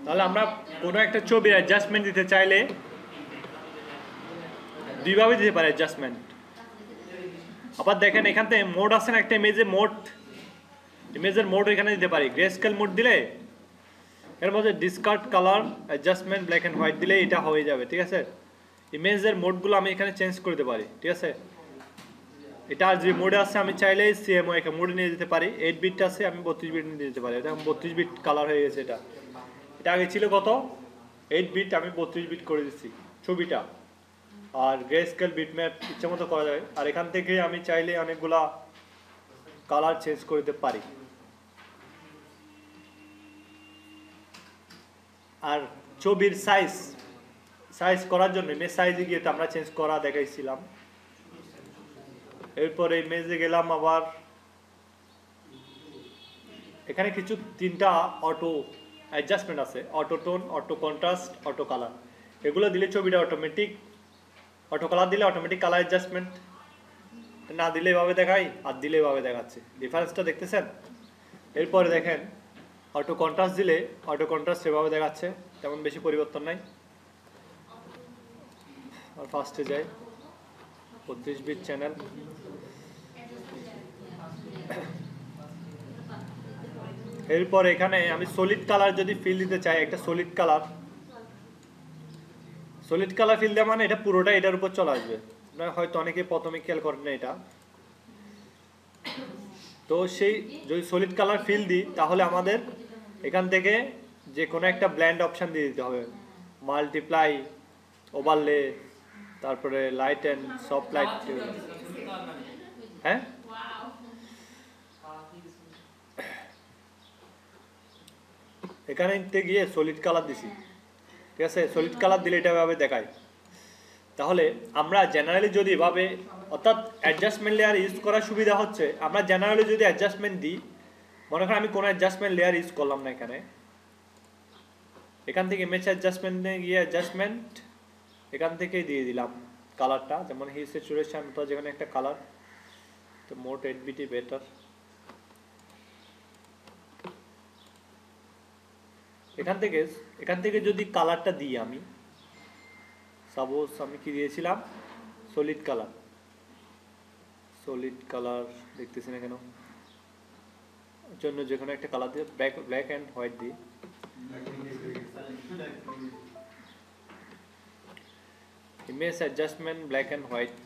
তাহলে আমরা কোনো একটা ছবির অ্যাডজাস্টমেন্ট দিতে চাইলে দুইভাবে দিতে পারি অ্যাডজাস্টমেন্ট। আবার দেখেন এখান থেকে মোড আছে না, একটা ইমেজের মোড এখানে দিতে পারি। গ্রে স্কেল মোড দিলে এর মধ্যে discard colour adjustment black and white দিলে এটা হয়ে যাবে, ঠিক আছে। ইমেজের মোডগুলো আমি এখানে চেঞ্জ করে দিতে পারি, ঠিক আছে। এটা আর যে মোডে আছে আমি চাইলেই সিএমও একটা মোডে নিয়ে যেতে পারি। 8 বিট আছে, আমি 32 বিট নিয়ে যেতে পারি। এটা 32 বিট কালার হয়ে গেছে। এটা আগে ছিল কত 8 বিট, আমি 32 বিট করে দিচ্ছি ছবিটা। আর গ্রে স্কেল বিট ম্যাপ ইচ্ছা মতো করা যায়। আর এখান থেকে আমি চাইলে অনেকগুলা কালার চেঞ্জ করে দিতে পারি। আর ছবির সাইজ করার জন্য ইমেজ সাইজে গিয়ে তো আমরা চেঞ্জ করা দেখাইছিলাম। এরপরে ইমেজে গেলাম, আবার এখানে কিছু 3টা অটো অ্যাডজাস্টমেন্ট আছে, auto tone, auto contrast, auto colour. এগুলো দিলে ছবিটা অটোমেটিক, অটো কালার দিলে অটোমেটিক কালার অ্যাডজাস্টমেন্ট, না দিলে এভাবে দেখাই আর দিলে এভাবে দেখাচ্ছে। ডিফারেন্সটা দেখতেছেন? এরপরে দেখেন অটো কন্ট্রাস্ট দিলে অটো কন্ট্রাস্ট এভাবে দেখাচ্ছে, তেমন বেশি পরিবর্তন নাই। আর ফার্স্টে যাই, 32 বিট চ্যানেল। এরপর এখানে আমি সলিড কালার যদি ফিল দিতে চাই, একটা সলিড কালার ফিল দেওয়া মানে এটা পুরোটা এটার উপর চলে আসবে। আপনারা হয়তো অনেকে প্রথমে খেয়াল করেন না এটা। তো সেই যদি সলিড কালার ফিল দিই তাহলে আমাদের এখান থেকে যে কোনো একটা ব্ল্যান্ড অপশান দিয়ে দিতে হবে। মাল্টিপ্লাই, ওভারলে, তারপরে লাইট অ্যান্ড সফট লাইট। হ্যাঁ, এখানে গিয়ে সলিড কালার দিছি, ঠিক আছে। সলিড কালার দিলে এটা এভাবে দেখায়। তাহলে আমরা জেনারেলি যদি এভাবে, অর্থাৎ অ্যাডজাস্টমেন্ট লেয়ার ইউজ করার সুবিধা হচ্ছে, আমরা জেনারেলি যদি অ্যাডজাস্টমেন্ট দিই, মনে করেন আমি কোনো অ্যাডজাস্টমেন্ট লেয়ার ইউজ করলাম না এখানে, এখান থেকে ইমেজ অ্যাডজাস্টমেন্টে গিয়ে অ্যাডজাস্টমেন্ট এখান থেকেই দিয়ে দিলাম কালারটা, যেমন হিউ স্যাচুরেশন তো যেখানে একটা কালার, তো মোট 8 বিটই বেটার। এখান থেকে যদি কালারটা দিই আমি, সাপোজ আমি কি দিয়েছিলাম, সলিড কালার দেখতেছি না কেন, জন্য যে কোনো একটা কালার দিয়ে ব্ল্যাক অ্যান্ড হোয়াইট দিই। Image adjustment black and white.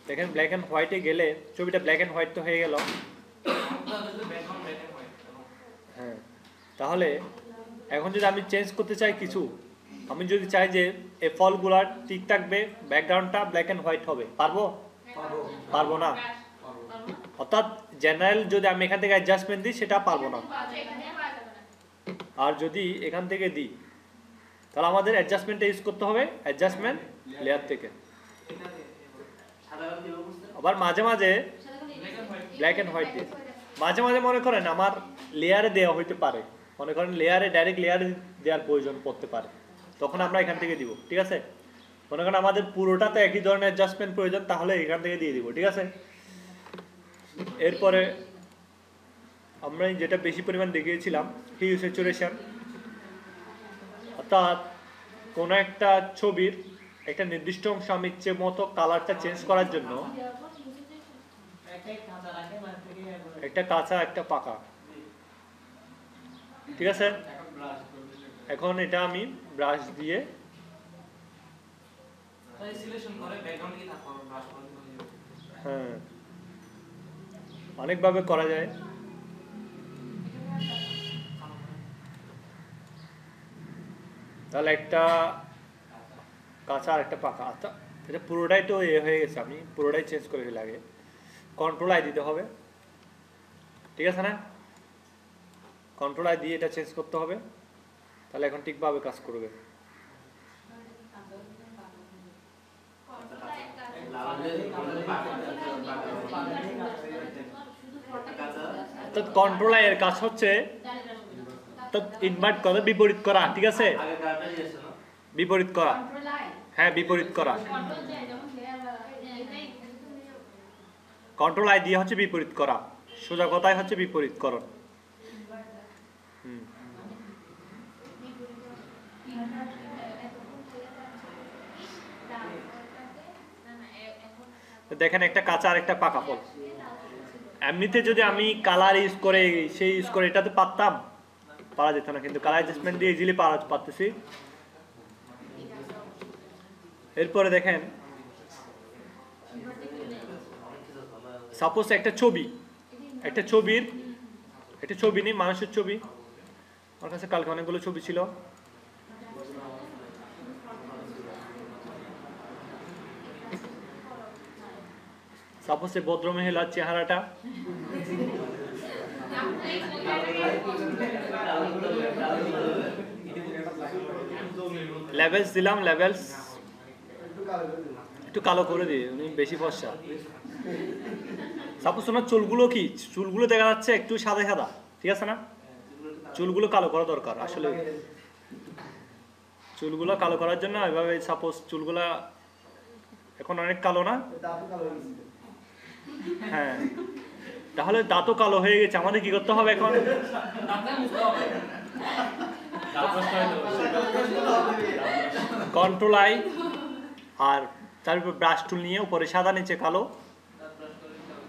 দেখেন ব্ল্যাক অ্যান্ড হোয়াইটে গেলে ছবিটা ব্ল্যাক অ্যান্ড হোয়াইট তো হয়ে গেল। হ্যাঁ, তাহলে এখন যদি আমি চেঞ্জ করতে চাই কিছু, আমি যদি চাই যে এই ফলগুলার ঠিক থাকবে, ব্যাকগ্রাউন্ডটা ব্ল্যাক অ্যান্ড হোয়াইট হবে, পারবো না। অর্থাৎ জেনারেল যদি আমি এখান থেকে অ্যাডজাস্টমেন্ট দিই সেটা পারবো না। আর যদি এখান থেকে দিই তাহলে আমাদের অ্যাডজাস্টমেন্টটা ইউজ করতে হবে অ্যাডজাস্টমেন্ট লেয়ার থেকে। আবার মাঝে মাঝে ব্ল্যাক অ্যান্ড হোয়াইট দিয়ে, মাঝে মাঝে মনে করেন আমার লেয়ারে দেওয়া হইতে পারে, মনে করেন ডাইরেক্ট লেয়ারে দেওয়ার প্রয়োজন পড়তে পারে, তখন আমরা এখান থেকে দিব, ঠিক আছে। মনে করেন আমাদের পুরোটাতে একই ধরনের অ্যাডজাস্টমেন্ট প্রয়োজন, তাহলে এখান থেকে দিয়ে দিব, ঠিক আছে। এরপরে আমরা যেটা বেশি পরিমাণ দেখিয়েছিলাম, হিউ স্যাচুরেশন, অর্থাৎ কোনো একটা ছবির একটা নির্দিষ্ট অংশ আমি ইচ্ছে মতো কালারটা চেঞ্জ করার জন্য, একটা কাঁচা একটা পাকা, ঠিক আছে। এখন এটা আমি ব্রাশ দিয়ে, হ্যাঁ, অনেকভাবে করা যায়। তাহলে একটা কাঁচা আর একটা পাকা, আচ্ছা এটা পুরোটাই তো হয়ে গেছে, আমি পুরোটাই চেঞ্জ করে ফেলে। আগে কন্ট্রোল আই দিতে হবে, ঠিক আছে না, কন্ট্রোল আই দিয়ে এটা চেঞ্জ করতে হবে, তাহলে এখন ঠিকভাবে কাজ করবে। অর্থাৎ কন্ট্রোল আই এর কাজ হচ্ছে ইনভার্ট করা, বিপরীত করা, ঠিক আছে, বিপরীত করা, হ্যাঁ বিপরীত করা। কন্ট্রোল আই দিয়ে হচ্ছে বিপরীত করা, সোজা কথায় হচ্ছে বিপরীতকরণ। দেখেন একটা কাঁচা আর একটা পাকা ফল। এমনিতে যদি আমি কালার ইউজ করে সেই ইউজ করে এটা তো পারতাম, পারা যেত না, কিন্তু কালার অ্যাডজাস্টমেন্ট দিয়ে ইজিলি পারতেছি। এরপরে দেখেন সাপোজ একটা ছবি নেই, মানুষের ছবি। আমার কাছে কালকে অনেকগুলো ছবি ছিল। সাপোজ এই ভদ্র মহিলার চেহারাটা, লেভেলস দিলাম, লেভেলস একটু কালো করে দিই, উনি বেশি ফর্সা। সাপোজ ওনার চুলগুলো দেখা যাচ্ছে একটু সাদা সাদা, ঠিক আছে না? চুলগুলো কালো করা দরকার আসলে। চুলগুলো কালো করার জন্য এভাবে সাপোজ চুলগুলা এখন অনেক কালো না? হ্যাঁ, তাহলে দাঁতও কালো হয়ে গেছে, আমাদের কি করতে হবে এখন? কন্ট্রোল আই আর তারপর ব্রাশ টুল নিয়ে উপরে সাদা নিচে কালো,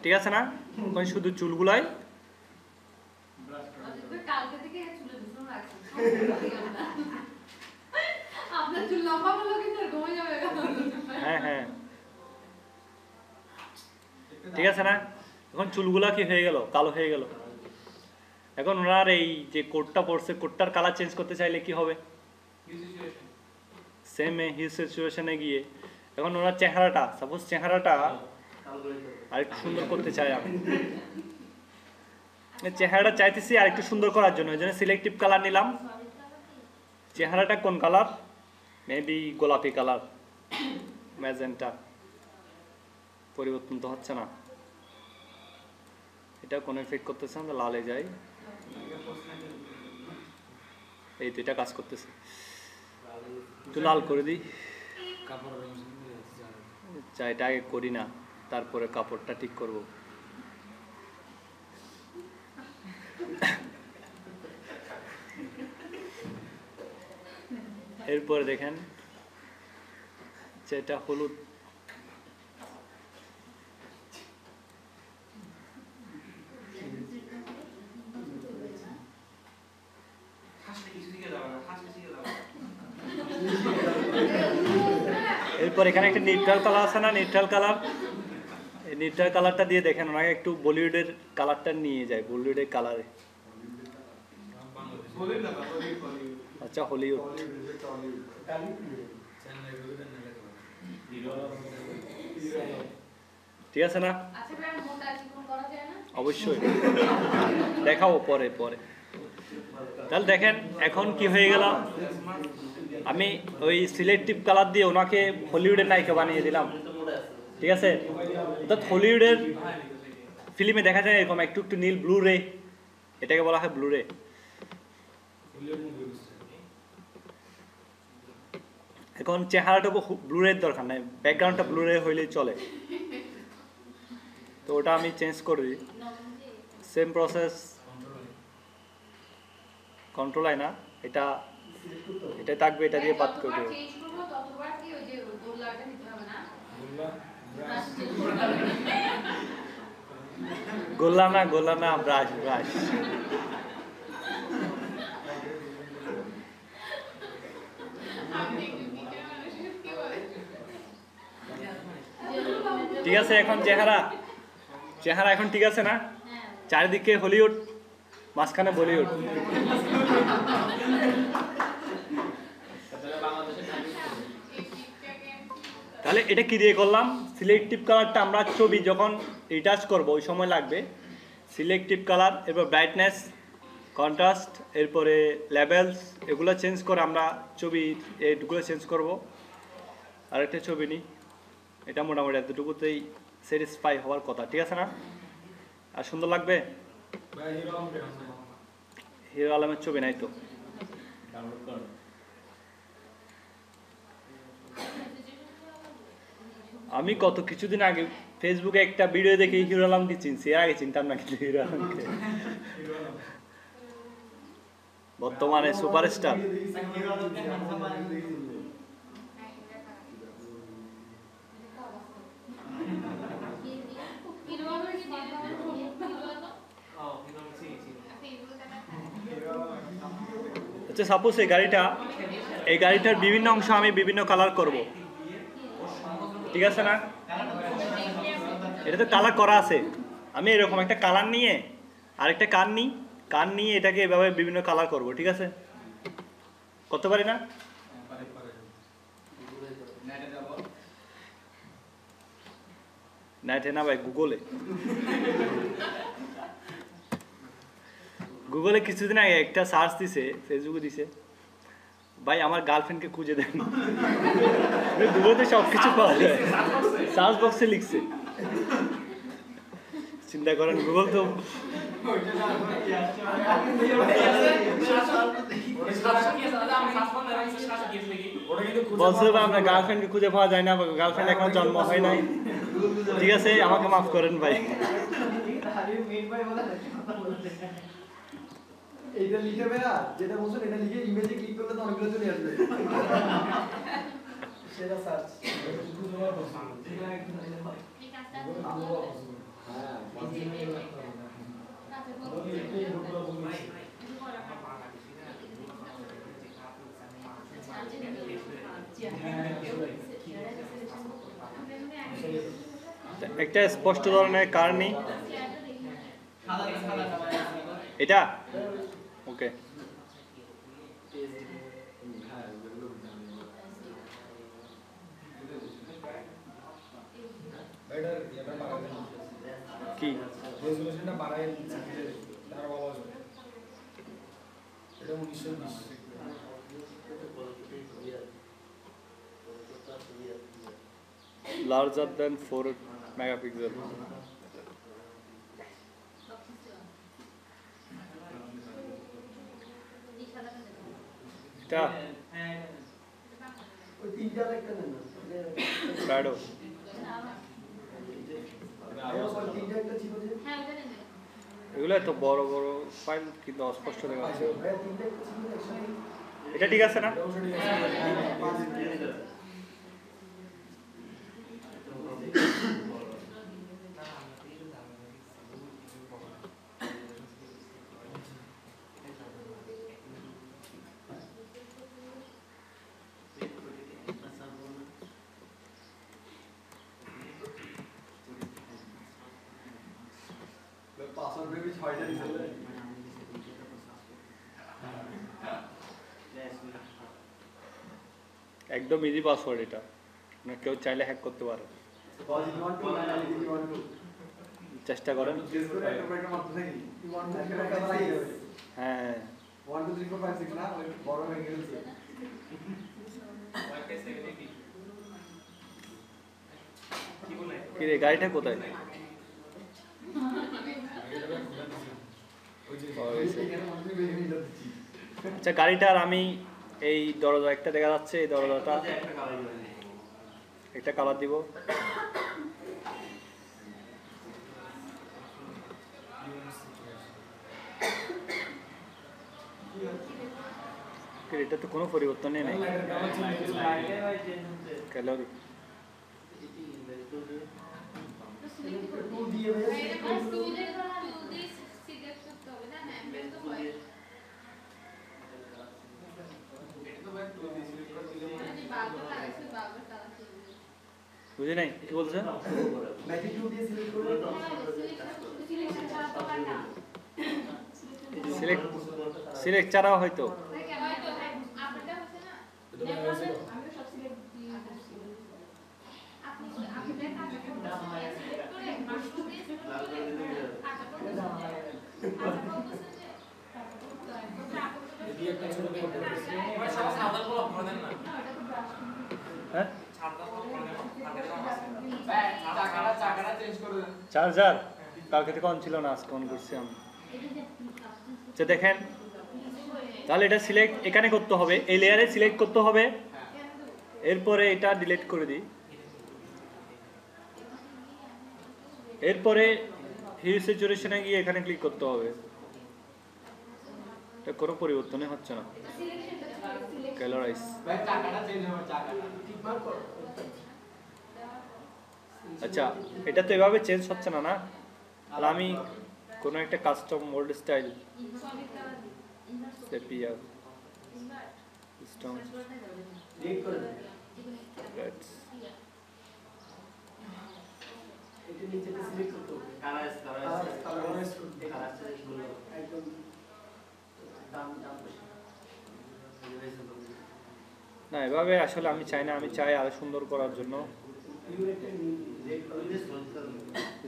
ঠিক আছে না? শুধু চুলগুলাই হ্যাঁ হ্যাঁ ঠিক আছে না? এখন চুলগুলা কি হয়ে গেল? কালো হয়ে গেল। এখন ওনার এই যে কোটটা পরছে, কোটটার কালার চেঞ্জ করতে চাইলে কি হবে? সেম হিল সিচুয়েশনে গিয়ে এখন ওনার চেহারাটা, সাপোজ চেহারাটা আরেকটু সুন্দর করতে চাই আমি, চেহারাটা চাইতেছি আরেকটু সুন্দর করার জন্য, এই জন্য সিলেক্টিভ কালার নিলাম। চেহারাটা কোন কালার? মেবি গোলাপি কালার, ম্যাজেন্টা। পরিবর্তন তো হচ্ছে না, এটা কোন এফেক্ট করতেছে না, লালে যাই, এই তো এটা কাজ করতেছে। একটু লাল করে দিই, এটা আগে করি না, তারপরে কাপড়টা ঠিক করব। এরপরে দেখেন যেটা হলুদ, এরপর এখানে একটা নিউট্রাল কালার আছে না, নিউট্রাল কালার, এই নিউট্রাল কালারটা দিয়ে দেখেন ওনাকে একটু বলিউডের কালারটা নিয়ে যায়, বলিউডের কালারে। আচ্ছা হলিউড, ঠিক আছে না? অবশ্যই দেখাবো পরে পরে। তাহলে দেখেন এখন কি হয়ে গেল, আমি ওই সিলেক্টিভ কালার দিয়ে ওনাকে হলিউডের নায়িকা বানিয়ে দিলাম, ঠিক আছে? অর্থাৎ হলিউডের ফিল্মে দেখা যায় এরকম একটু একটু নীল, ব্লু রে, এটাকে বলা হয় ব্লু রে। এখন চেহারাটুকু ব্লু রের দরকার নাই, ব্যাকগ্রাউন্ডটা ব্লু রে হইলেই চলে, তো ওটা আমি চেঞ্জ করি। সেম প্রসেস, কন্ট্রোল আই না, এটা থাকবে, এটা দিয়ে বাদ করে দেব। গোল্লা না, ব্রাশ। ঠিক আছে, এখন চেহারা এখন ঠিক আছে না? চারিদিকে হলিউড, মাঝখানে বলিউড। তাহলে এটা কি দিয়ে করলাম? সিলেক্টিভ কালারটা আমরা ছবি যখন রিটাচ করব ওই সময় লাগবে। সিলেক্টিভ কালার, এরপর ব্রাইটনেস, কন্ট্রাস্ট, এরপরে লেভেলস, এগুলো চেঞ্জ করে আমরা ছবি এইগুলো চেঞ্জ করব। আরেকটা ছবি নিই, এটা মোটামুটি এতটুকুতেই স্যাটিসফাই হওয়ার কথা, ঠিক আছে না? আর সুন্দর লাগবে। হিরো আলমের ছবি নাই তো, আমি কত কিছুদিন আগে ফেসবুকে একটা ভিডিও দেখে হিরো আলমকে চিনছি, এর আগে চিনতাম না কিন্তু হিরো আলমকে। বর্তমানে সুপারস্টার। আচ্ছা সাপোজ এই গাড়িটার বিভিন্ন অংশ আমি বিভিন্ন কালার করব, ঠিক আছে না? এটা তো কালার করা আছে। আমি এরকম একটা কালার নিয়ে আরেকটা কান নিয়ে এটাকে এভাবে বিভিন্ন কালার করব, ঠিক আছে? করতে পারি না? নেটে না ভাই, গুগলে কিছুদিন আগে একটা সার্চ দিছে, ফেসবুকে দিছে, ভাই আমার গার্লফ্রেন্ডকে খুঁজে দেন। গুগলে সব কিছু পাওয়া যায়, সার্চ বক্সে লিখছে। চিন্তা করেন, গুগল তো বলছে আপনার গার্লফ্রেন্ডকে খুঁজে পাওয়া যায় না, গার্লফ্রেন্ড এখনো জন্ম হয় নাই, ঠিক আছে আমাকে মাফ করেন ভাই। এইটা লিখে বেরা, যেটা বলছেন এটা লিখে ইমেজে ক্লিক করলে তো অনেকগুলো চলে আসবে। সেটা সার্চ একটা স্পষ্ট ধরনের কার নেই এটা, ওকে। কি রেজুলেশনটা বাড়ায় তার বলা হবে এটা 1920 larger than 4 megapixel। এটা ওই তিনটা একটা নেন না প্রাডো, তিনটা একটা ছিল যে এগুলো এত বড় বড় ফাইল কিন্তু অস্পষ্ট দেখা যাচ্ছে। ভাই তিনটা একটা ছিল একসাথে এটা ঠিক আছে না? পাসওয়ার্ড বেবি 6টা দিছিল একদম ইজি পাসওয়ার্ড এটা, না কেউ চাইলে হ্যাক করতে পারে। চেষ্টা করেন। হ্যাঁ 1 2 3 4 5 6 না ওই বড় হয়ে গেছে কি রে, গাড়িটা কোথায়? আচ্ছা গাড়িটার আমি এই দরজা একটা দেখা যাচ্ছে, এই দরজাটা একটা কালার দিব। এটা তো কোনো পরিবর্তনই নেই। ক্যালোরি বুঝি নাই কি বলছে? সিলেক্ট ছাড়াও হয়তো চার্জার কালকে থেকে অন ছিল না, আজকে অন করছি আমি। আচ্ছা দেখেন, তাহলে এটা সিলেক্ট এখানে করতে হবে, এই লেয়ারে সিলেক্ট করতে হবে, এরপরে এটা ডিলিট করে দিই, এরপরে হিউ স্যাচুরেশনে গিয়ে এখানে ক্লিক করতে হবে। এটা কোনো পরিবর্তনই হচ্ছে না। ক্যালোরাইজ ভাই টাকাটা চেঞ্জ হবে, টাকাটা ঠিক মার করো। আচ্ছা, এটা তো এভাবে চেঞ্জ হচ্ছে না না? তাহলে আমি কোনো একটা custom mould style sepia system red করে দেন। রেডস এটা নিচেটা সিলেক্ট করতে হবে। কালার করতে কালার সিলেক্ট করলে একদম দাম বেশি। না, এভাবে আসলে আমি চাই না, আমি চাই আরো সুন্দর করার জন্য।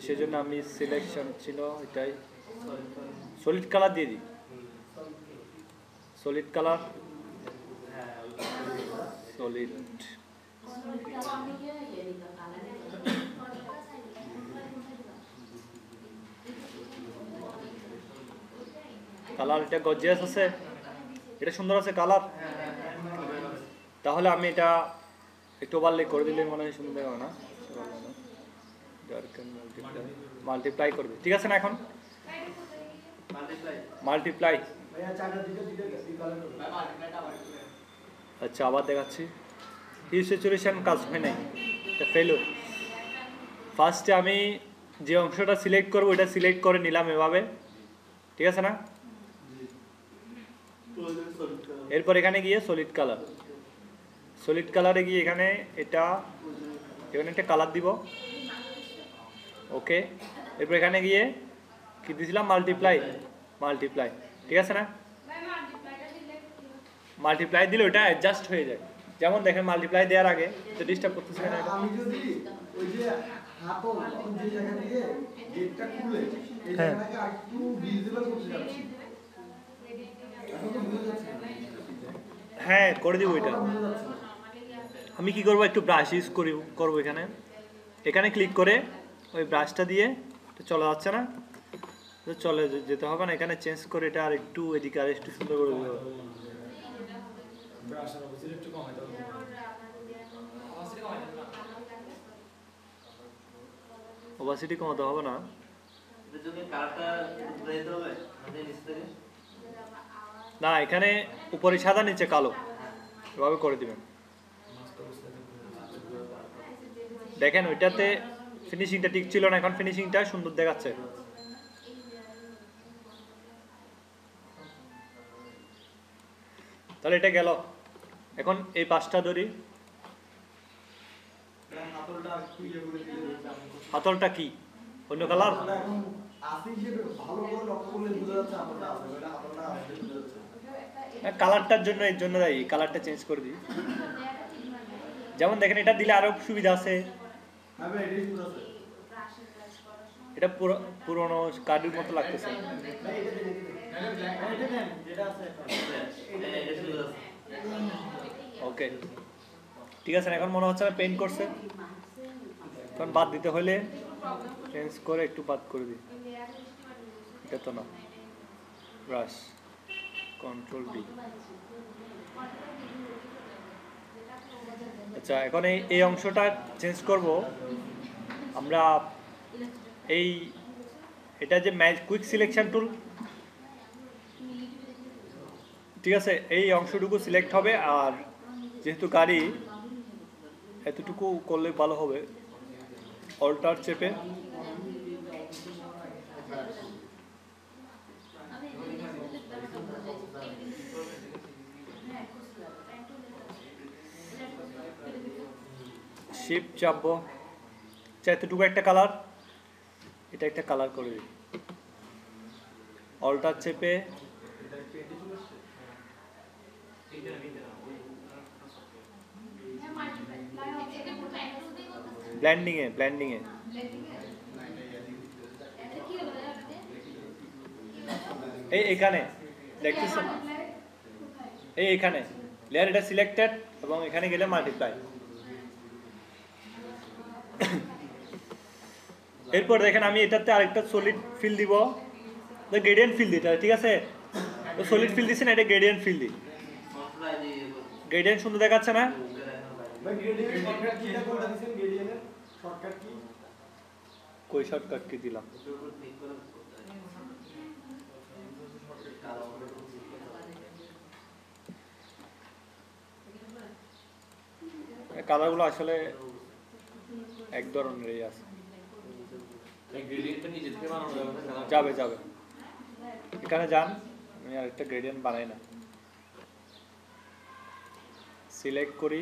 সেজন্য আমি সিলেকশন ছিল এটাই সলিড কালার দিয়ে দিই। সলিড কালার, সলিড কালার, এটা গর্জিয়াস আছে, এটা সুন্দর আছে কালার। তাহলে আমি এটা একটু ওভারলে করে দিলে মনে হয় সুন্দর হবে না? মাল্টিপ্লাই করবে, ঠিক আছে না? এখন মাল্টিপ্লাই, ভাইয়া চাকা দিতে দিতে গেছি কালার করবে। ভাই মাল্টিপ্লাইটা আবার একটু দেন। আচ্ছা আবার দেখাচ্ছি। হিউ স্যাচুরেশন কাজ হয় নাই, এটা ফেলুর। ফার্স্টে আমি যে অংশটা সিলেক্ট করবো এটা সিলেক্ট করে নিলাম এভাবে, ঠিক আছে না? এরপর এখানে গিয়ে সলিড কালার, সলিড কালারে গিয়ে এখানে এখানে একটা কালার দিব, ওকে। এরপর এখানে গিয়ে কি দিয়েছিলাম? মাল্টিপ্লাই, মাল্টিপ্লাই, ঠিক আছে না? মাল্টিপ্লাই দিলে ওটা অ্যাডজাস্ট হয়ে যায়। যেমন দেখেন মাল্টিপ্লাই দেওয়ার আগে তো ডিস্টার্ব করতেছে না এটা। আমি যদি ওই যে হাতল যে জায়গা থেকে গেটটা খুলে এই হ্যাঁ। জায়গাটাকে আরেকটু ভিজিবল করতে যাচ্ছি। এখন তো বুঝা যাচ্ছে না। হ্যাঁ, করে দিব এটা। বুঝা যাচ্ছে না। আমি কি করব, একটু ব্রাশ ইউজ করব এখানে। এখানে ক্লিক করে ওই ব্রাশটা দিয়ে তো চলে যাচ্ছে না, তো চলে যেতে হবে না। এখানে চেঞ্জ করে এটা আর একটু এদিকে আর একটু সুন্দর করে দিতে হবে। ব্রাশের অবস্থা একটু কম হয়তো। ওভাসিটি কমাতে হবে না, এর জন্য কালারটা তুলে দিতে হবে আমাদের নিচ থেকে। না এখানে উপরে সাদা নিচে কালো, এভাবে করে দিবেন। দেখেন ওইটাতে ফিনিশিংটা ঠিক ছিল না, এখন ফিনিশিংটা সুন্দর দেখাচ্ছে। তাহলে এটা গেল। এখন এই পাঁচটা ধরি। হাতলটা একটু ইয়ে করে দিলে হাতলটা কি অন্য কালার? হাতলটা এখন আসি হিসেবে ভালো করে লক্ষ্য করলে বোঝা যাচ্ছে হাতলটা আছে, ওটা হাতলটা আছে বোঝা যাচ্ছে। কালারটার জন্য এর জন্য দায়ী, কালারটা চেঞ্জ করে দিই। যেমন দেখেন এটা দিলে আরো সুবিধা আছে। হ্যাঁ ভাই এটাই সুন্দর আছে। এটা পুরোনো কার্ডের মতো লাগতেছে। ভাই এটা দেন, এটা দেন যেটা আছে এখন। এটা সুন্দর আছে। ওকে, ঠিক আছে। এখন মনে হচ্ছে না পেইন্ট করছে, তখন বাদ দিতে হলে চেঞ্জ করে একটু বাদ করে দিই। এটা তো না, ব্রাশ কন্ট্রোল ডি। আচ্ছা, এখন এই অংশটা চেঞ্জ করব আমরা। এটা যে কুইক সিলেকশন টুল, ঠিক আছে, এই অংশটুকু সিলেক্ট হবে। আর যেহেতু গাড়ি এতটুকু করলে ভালো হবে, অল্টার চেপে শিফট চাপবো। এতটুকু একটা কালার, এটা একটা কালার করে দিই। অল্টার চেপে ব্লেন্ডিং এ এখানে দেখতেছেন, এখানে লেয়ার এটা সিলেক্টেড এবং এখানে গেলে মাল্টিপ্লাই। এরপর দেখেন আমি এটাতে আরেকটা সলিড ফিল দিব, গ্রেডিয়েন্ট ফিল দিতে হবে, ঠিক আছে? তো সলিড ফিল দিচ্ছি না, এটা গ্রেডিয়েন্ট ফিল দিই। গ্রেডিয়েন্ট সুন্দর দেখাচ্ছে না? ভাই গ্রেডিয়েন্ট শর্টকাট কিটা কোনটা দিবেন গ্রেডিয়েন্টের শর্টকাট কি? কই শর্টকাট কি দিলাম? কালারগুলো আসলে এক ধরনেরই আছে। এই গ্রেডিয়েন্টটা নিজে থেকে বানানো যাবে না কালার? যাবে যাবে, এখানে যান, আমি আরেকটা গ্রেডিয়েন্ট বানাই না, সিলেক্ট করি,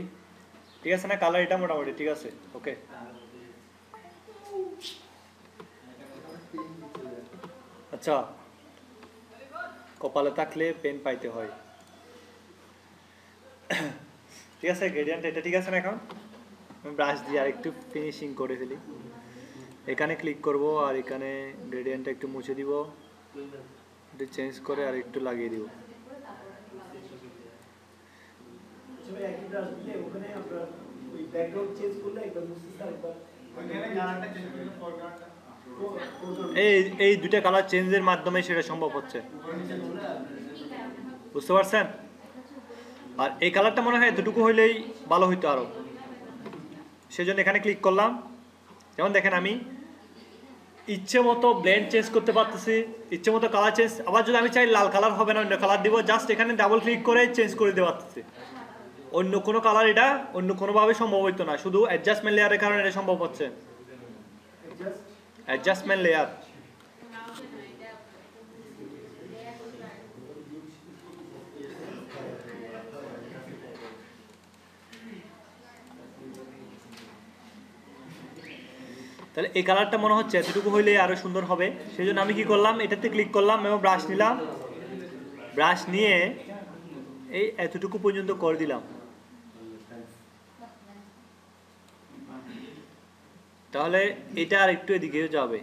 ঠিক আছে না? কালার এটা মোটামুটি ঠিক আছে, ওকে। আচ্ছা, কপালে থাকলে পেন পাইতে হয়, ঠিক আছে। গ্রেডিয়েন্ট এটা ঠিক আছে না? এখন আমি ব্রাশ দিয়ে আরেকটু ফিনিশিং করে ফেলি, এখানে ক্লিক করব আর এখানে গ্রেডিয়েন্টটা একটু মুছে দিব, একটু চেঞ্জ করে আর একটু লাগিয়ে দিব। তবে একই ব্রাশ দিলে ওখানে আপনার ওই ব্যাকগ্রাউন্ড চেঞ্জ করলে একবার মুছতে একবার ওইখানে কালারটা চেঞ্জ করলে ফরগ্রাউন্ডটা এই দুইটা কালার চেঞ্জের মাধ্যমে সেটা সম্ভব হচ্ছে, বুঝতে পারছেন? আর এই কালারটা মনে হয় এতটুকু হইলেই ভালো হইতো আরো, সেজন্য এখানে ক্লিক করলাম। যেমন দেখেন আমি ইচ্ছে মতো ব্লেন্ড চেঞ্জ করতে পারতেছি, ইচ্ছে মতো কালার চেঞ্জ, আবার যদি আমি চাই লাল কালার হবে না অন্য কালার দিব, জাস্ট এখানে ডাবল ক্লিক করে চেঞ্জ করে দিতে পারতেছি। অন্য কোনো কালার এটা অন্য কোনোভাবে সম্ভব হইতো না, শুধু অ্যাডজাস্টমেন্ট লেয়ারের কারণে এটা সম্ভব হচ্ছে। অ্যাডজাস্টমেন্ট লেয়ার, তাহলে এই কালারটা মনে হচ্ছে এতটুকু হইলে আরো সুন্দর হবে, সেই জন্য আমি কি করলাম, এটাতে ক্লিক করলাম এবং ব্রাশ নিলাম, ব্রাশ নিয়ে এই এতটুকু পর্যন্ত করে দিলাম। তাহলে এটা আর একটু এদিকে যাবে,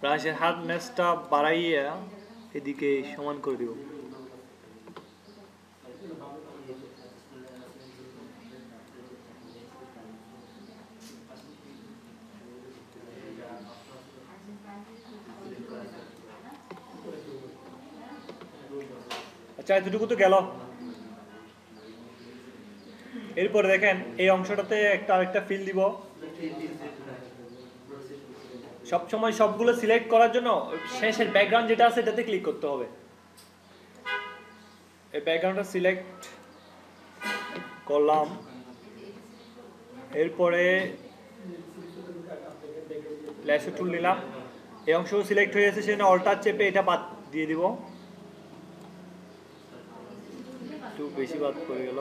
ব্রাশের হার্ডনেসটা বাড়াইয়া এদিকে সমান করে দিব। আচ্ছা, এতটুকু তো গেল। এরপরে দেখেন এই অংশটাতে একটা আরেকটা ফিল দিব। সবসময় সবগুলো সিলেক্ট করার জন্য শেষের ব্যাকগ্রাউন্ড যেটা আছে এটাতে ক্লিক করতে হবে। এই ব্যাকগ্রাউন্ডটা সিলেক্ট করলাম, এরপরে ল্যাশো টুল নিলাম, এই অংশ সিলেক্ট হয়ে গেছে, সেজন্য অল্টার চেপে এটা বাদ দিয়ে দিব। একটু বেশি বাদ পড়ে গেল,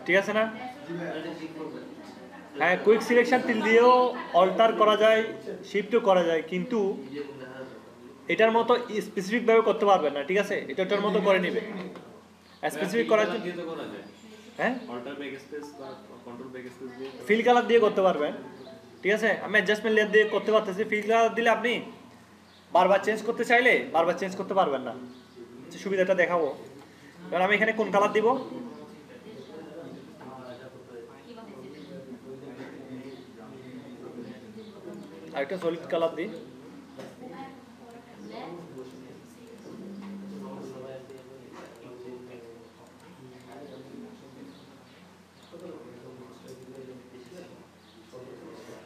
ঠিক আছে না? হ্যাঁ, কুইক সিলেকশন টিল দিয়েও অল্টার করা যায়, শিফটও করা যায়, কিন্তু এটার মতো স্পেসিফিক ভাবে করতে পারবেন না, ঠিক আছে? এটার মতো করে নেবে স্পেসিফিক করার জন্য। হ্যাঁ, অল্টার ব্যাকস্পেস বা কন্ট্রোল ব্যাকস্পেস দিয়ে ফিল কালার দিয়ে করতে পারবেন, ঠিক আছে? আমি অ্যাডজাস্টমেন্ট লেয়ার দিয়ে করতে পারতেছি, ফিল কালার দিলে আপনি বারবার চেঞ্জ করতে চাইলে বারবার চেঞ্জ করতে পারবেন না। সুবিধাটা দেখাবো। এবার আমি এখানে কোন কালার দিব, আরেকটা সলিড কালার দিই,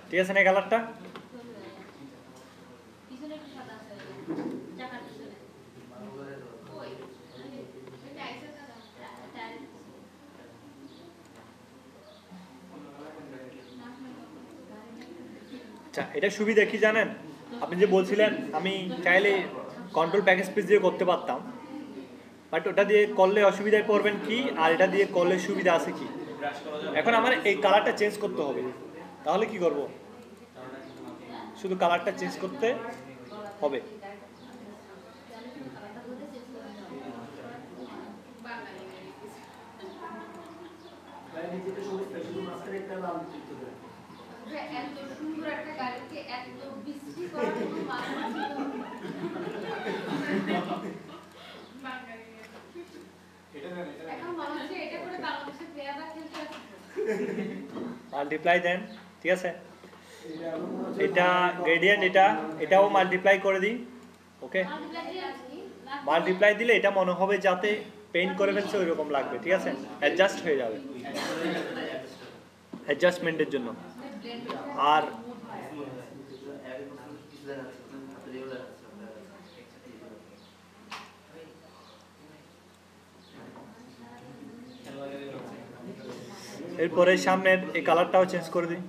ঠিক আছে না? এই কালারটা আচ্ছা, এটা সুবিধা কি জানেন? আপনি যে বলছিলেন আমি চাইলে কন্ট্রোল ব্যাকস্পেস দিয়ে করতে পারতাম, বাট ওটা দিয়ে করলে অসুবিধায় পড়বেন কি, আর এটা দিয়ে করলে সুবিধা আছে কি? এখন আমার এই কালারটা চেঞ্জ করতে হবে, তাহলে কি করব? শুধু কালারটা চেঞ্জ করতে হবে। এত সুন্দর একটা গাড়িকে এত বৃষ্টি করার কোনো মানে এখন মনে হচ্ছে এটা করে বাংলাদেশের প্লেয়াররা খেলতে আসছে। মাল্টিপ্লাই দেন, ঠিক আছে? এটা গ্রেডিয়েন্ট, এটাও মাল্টিপ্লাই করে দিই, ওকে? মাল্টিপ্লাই দিলে এটা মনে হবে যাতে পেইন্ট করে ফেলছে ওই রকম লাগবে, ঠিক আছে? অ্যাডজাস্ট হয়ে যাবে অ্যাডজাস্টমেন্টের জন্য। আর এরপরে সামনের এই কালারটাও চেঞ্জ করে দিই।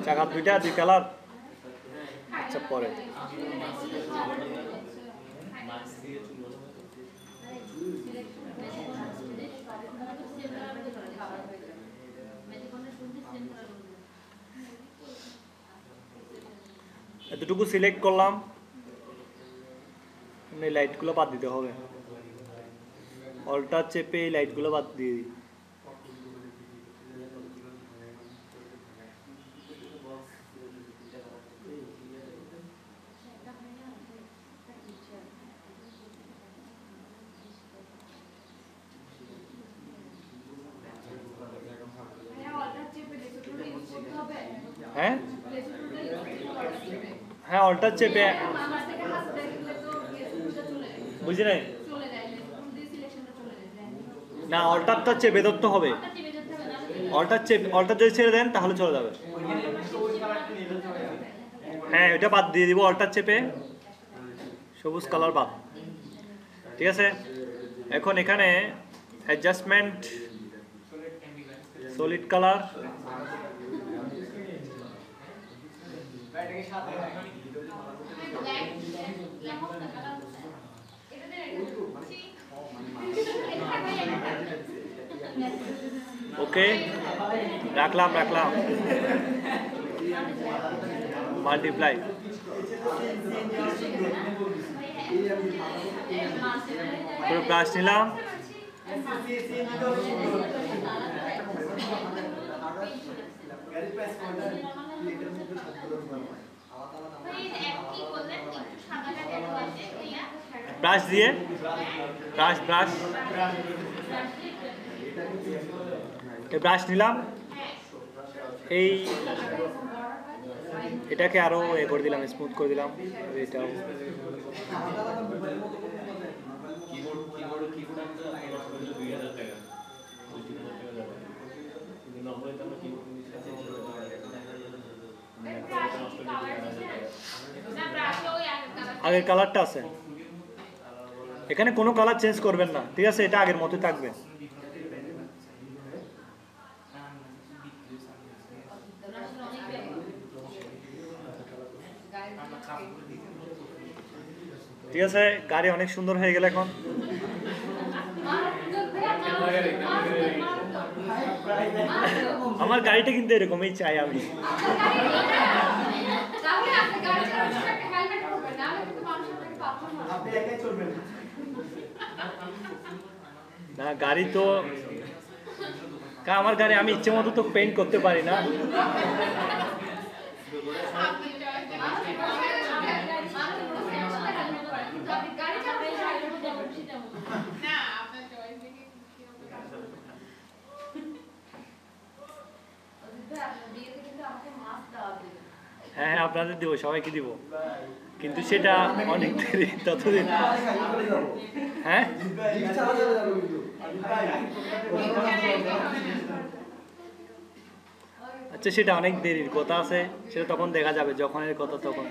চাকা দুইটা দুই কালার, আচ্ছা পরে এতটুকু সিলেক্ট করলাম, এই লাইটগুলো বাদ দিতে হবে, অল্টার চেপে এই লাইটগুলো বাদ দিয়ে দিই। হ্যাঁ হ্যাঁ অল্টার চেপে, বুঝি নাই না, অল্টারটা চেপে ধরতে হবে, অল্টার যদি ছেড়ে দেন তাহলে চলে যাবে। হ্যাঁ ওইটা বাদ দিয়ে দিব, অল্টার চেপে সবুজ কালার বাদ, ঠিক আছে? এখন এখানে অ্যাডজাস্টমেন্ট সলিড কালার, ওকে রাখলাম মাল্টিপ্লাই, পুরো ব্রাশ নিলাম, ব্রাশ দিয়ে ব্রাশ ব্রাশ নিলাম, এই এটাকে আরো এ করে দিলাম, স্মুথ করে দিলাম, এটাও আগের কালারটা আছে, এখানে কোনো কালার চেঞ্জ করবেন না, ঠিক আছে? এটা আগের মতোই থাকবে। ঠিক আছে, গাড়ি অনেক সুন্দর হয়ে গেল এখন। আমার গাড়িটা কিন্তু এরকমই চাই আমি। না গাড়ি তো আমার গাড়ি আমি ইচ্ছে মতো তো পেইন্ট করতে পারি না। হ্যাঁ হ্যাঁ আপনাদের দিব, সবাইকে দিব, কিন্তু সেটা অনেক দেরি, ততদিন। হ্যাঁ আচ্ছা সেটা অনেক দেরির কথা আছে, সেটা তখন দেখা যাবে, যখন এর কথা তখন।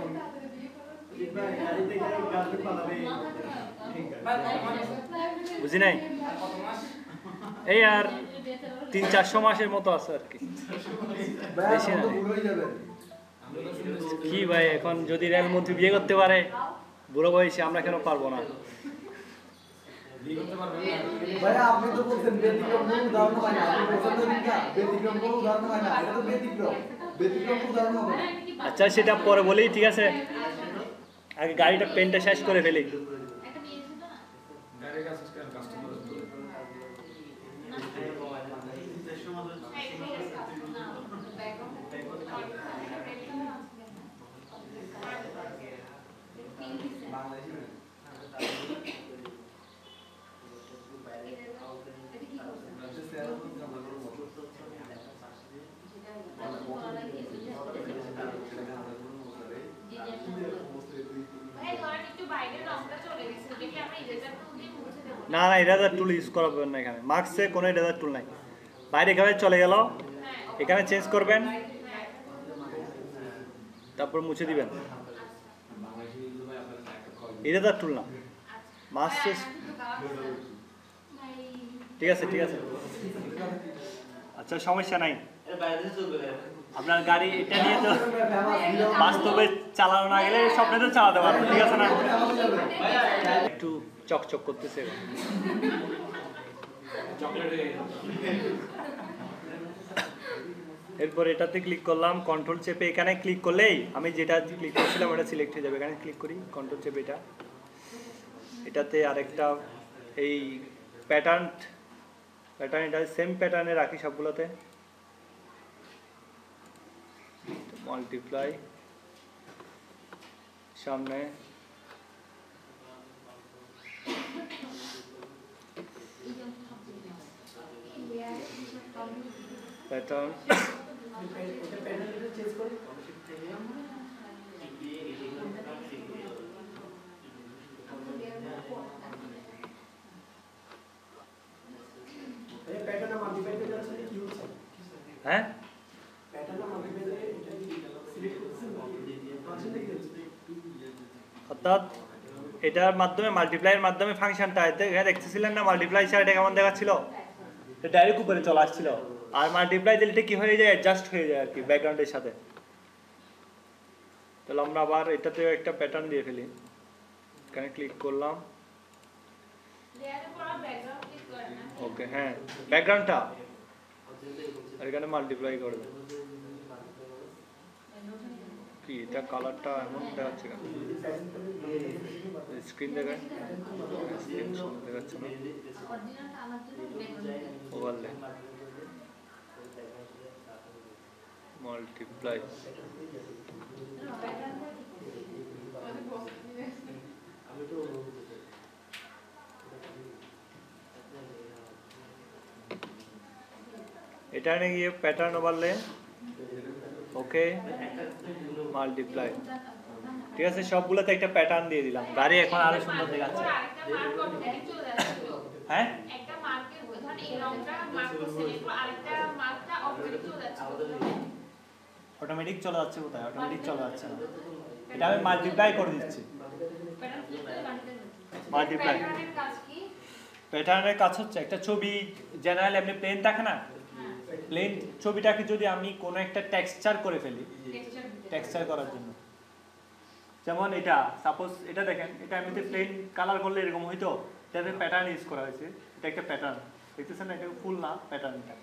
বুঝি নাই, এই আর 300-400 মাসের মতো আছে আর কি, বেশি না। কি ভাই এখন যদি রেলমন্ত্রী বিয়ে করতে পারে বুড়ো বয়সে, আমরা কেন পারবো না? ভাইয়া আপনি তো বলছেন ব্যতিক্রম কোনো উদাহরণ হয় না, আপনি বলছেন তো না ব্যতিক্রম কোনো উদাহরণ হয় না, এটা তো ব্যতিক্রম কোনো উদাহরণ হবে না। আচ্ছা সেটা পরে বলেই, ঠিক আছে? আগে আগে গাড়িটা পেনটা শেষ করে ফেলি। একটা মেয়ে ছিল না গাড়ির কাছে কাস্টমার না না ইরেজার টুল ইউজ করা যাবে না এখানে, মার্কসে কোনো ইরেজার টুল নাই। বাইরে এখানে চলে গেল, এখানে চেঞ্জ করবেন, তারপর মুছে দিবেন। ইরেজার টুল না, মার্কসে। ঠিক আছে ঠিক আছে, আচ্ছা সমস্যা নাই। এটা বাইরে থেকে চলবে না। আপনার গাড়ি এটা নিয়ে তো বাস্তবে চালানো না গেলে স্বপ্নে তো চালাতে পারবেন, ঠিক আছে না? একটু চকচক করতেছে। এরপর এটাতে ক্লিক করলাম, কন্ট্রোল চেপে এখানে ক্লিক করলেই আমি যেটা ক্লিক করছিলাম ওটা সিলেক্ট হয়ে যাবে। এখানে ক্লিক করি, কন্ট্রোল চেপে এটাতে আরেকটা এই প্যাটার্ন এটা সেম প্যাটার্নে রাখি সবগুলোতে। মাল্টিপ্লাই সামনে প্যাটার্ন হ্যাঁ অর্থাৎ এটার মাধ্যমে মাল্টিপ্লাইয়ের মাধ্যমে ফাংশনটা দেখতেছিলেন না, মাল্টিপ্লাই ছাড়া এটা কেমন দেখাচ্ছিল, ডাইরেক্ট উপরে চলে আসছিল। আর মাল্টিপ্লাই দিলে কি হয়ে যায়, অ্যাডজাস্ট হয়ে যায় আর কি ব্যাকগ্রাউন্ডের সাথে। তাহলে আমরা আবার এটাতে একটা প্যাটার্ন দিয়ে ফেলি। এখানে ক্লিক করলাম, ওকে হ্যাঁ ব্যাকগ্রাউন্ডটা, আর এখানে মাল্টিপ্লাই করবে। কি এটা কালারটা এমন দেখাচ্ছে কেন? স্ক্রিন দেখায়, স্ক্রিন সামনে দেখাচ্ছে না। ওভারলে মাল্টিপ্লাই এটা নিয়ে গিয়ে প্যাটার্ন ওভারলে, ওকে মাল্টিপ্লাই। ঠিক আছে, সবগুলোতে একটা প্যাটার্ন দিয়ে দিলাম। গাড়ি এখন আরো সুন্দর দেখাচ্ছে। হ্যাঁ অটোমেটিক চলে যাচ্ছে, কোথায় অটোমেটিক চলে যাচ্ছে না, এটা আমি মাল্টিপ্লাই করে দিচ্ছি। মাল্টিপ্লাই প্যাটার্নের কাজ হচ্ছে একটা ছবি জেনারেল এমনি প্লেন থাকে না, প্লেন ছবিটাকে যদি আমি কোনো একটা টেক্সচার করে ফেলি, টেক্সচার করার জন্য, যেমন এটা সাপোজ এটা দেখেন, এটা এমনিতে প্লেন কালার করলে এরকম হইতো, এটাতে প্যাটার্ন ইউজ করা হয়েছে। এটা একটা প্যাটার্ন দেখতেছেন না, এটা ফুল না প্যাটার্নটা।